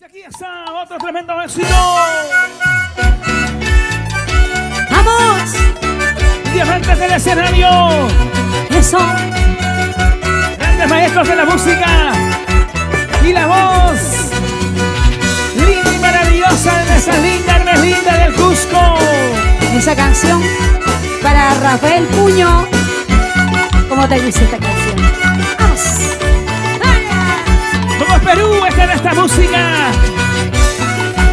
Aquí está otro tremendo éxito. ¡Vamos! Diamantes del escenario. Eso. Grandes maestros de la música y la voz. Linda y maravillosa de esa linda Hermelinda del Cusco. Esa canción para Rafael Puño. ¿Cómo te gusta esta canción? ¡Vamos! Vamos Perú, esta es esta música.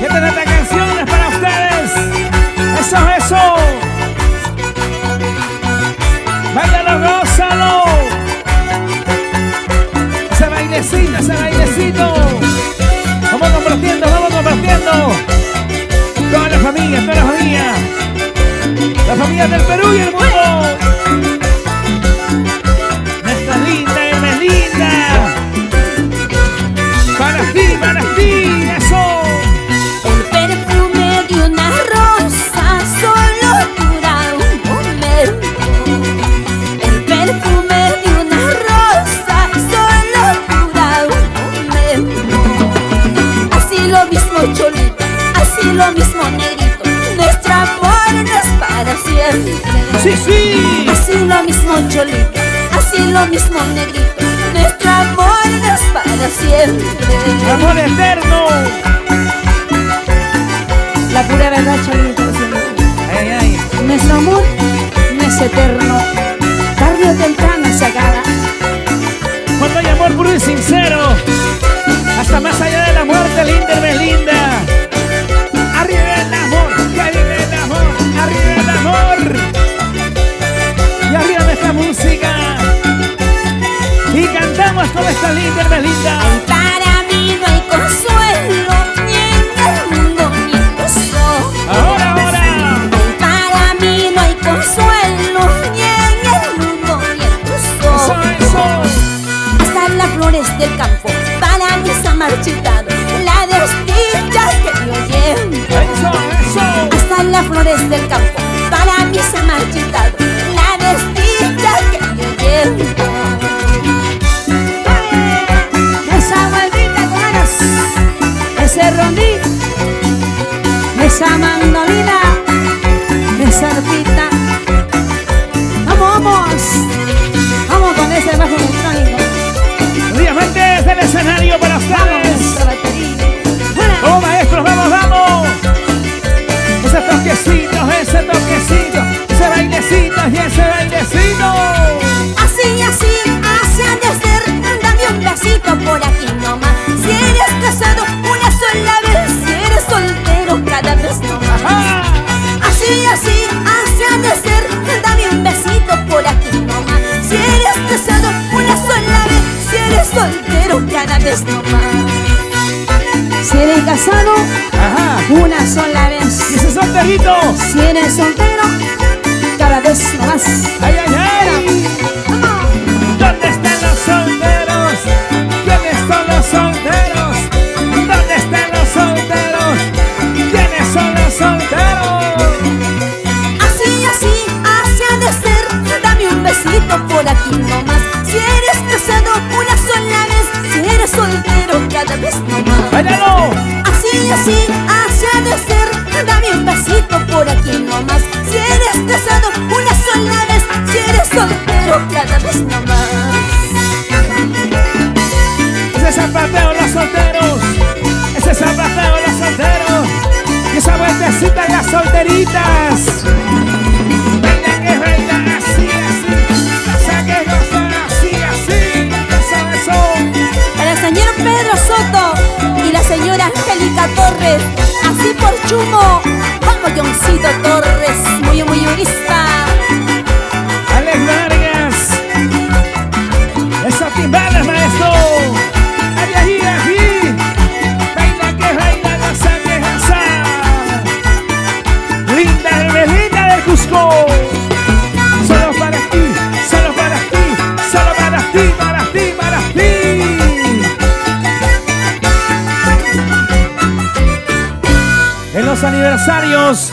Esta es esta canción es para ustedes. Eso. Báilalo, gózalo. Ese bailecito. Vamos compartiendo. Toda la familia. La familia del Perú y el mundo. Nuestra linda Hermelinda. Para ti, eso. El perfume de una rosa solo dura un momento. El perfume de una rosa solo dura un momento. Así lo mismo Cholita, así lo mismo Negrito. Nuestro amor no es para siempre. Sí. Así lo mismo Cholita, así lo mismo Negrito. Nuestro amor no es para siempre. Amor eterno. La pura verdad, Cholita. Ay. Nuestro amor no es eterno. Tarde o temprano se acaba. Cuando hay amor puro y sincero, hasta más allá de la muerte, linda Hermelinda. Arriba el amor, que vive el amor, arriba el amor. Y arriba de esta música. Y cantamos con esta linda Hermelinda. Para mí no hay consuelo ni en el mundo ni en tu sol. Ahora. Para mí no hay consuelo ni en el mundo ni en tu sol. Eso. Hasta las flores del campo para mí se han marchitado. La desdicha que me oyen. Eso. Hasta las flores del campo para mí se han marchitado. La desdicha que me oyen. Esa maldita con ganas, ese rondí, esa mandolina, esa arpita. Vamos con ese bajo electrónico. Diamantes del escenario para ustedes. Oh, maestros, vamos. Ese toquecito, ese bailecito y ese bailecito. Así han de ser. Dame un besito por aquí nomás. Si eres casado una sola vez, si eres soltero cada vez nomás. Ajá. Así han de ser. Dame un besito por aquí nomás. Si eres casado una sola vez, si eres soltero cada vez nomás. Si eres casado, Ajá. una sola vez. Y ese solterito. Si eres soltero, cada vez nomás. Ay. ¿Dónde están los solteros? ¿Quiénes son los solteros? ¿Dónde están los solteros? ¿Quiénes son los solteros? Así han de ser. Dame un besito por aquí nomás. Si eres casado una sola vez, si eres soltero cada vez nomás. ¡Báilalo! Así han de ser. Dame un besito por aquí nomás. Si eres casado una sola vez, si eres soltero cada vez nomás. Ese zapateo los solteros. Ese zapateo los solteros. Y esa vueltecita en las solteritas. Baila que baila así. Esa que goza así. Eso. Para el señor Pedro Soto y la señora Angélica Torres. Así por Chumo. Vamos, Johncito Torres, muy humorista. Alex Vargas. Esos timbales, maestro. Allí. Baila que baila, goza que goza. Linda Hermelinda del Cusco. Solo para ti. En los aniversarios,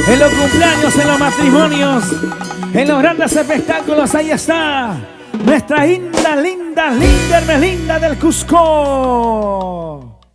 en los cumpleaños, en los matrimonios, en los grandes espectáculos, ahí está nuestra linda Hermelinda del Cusco.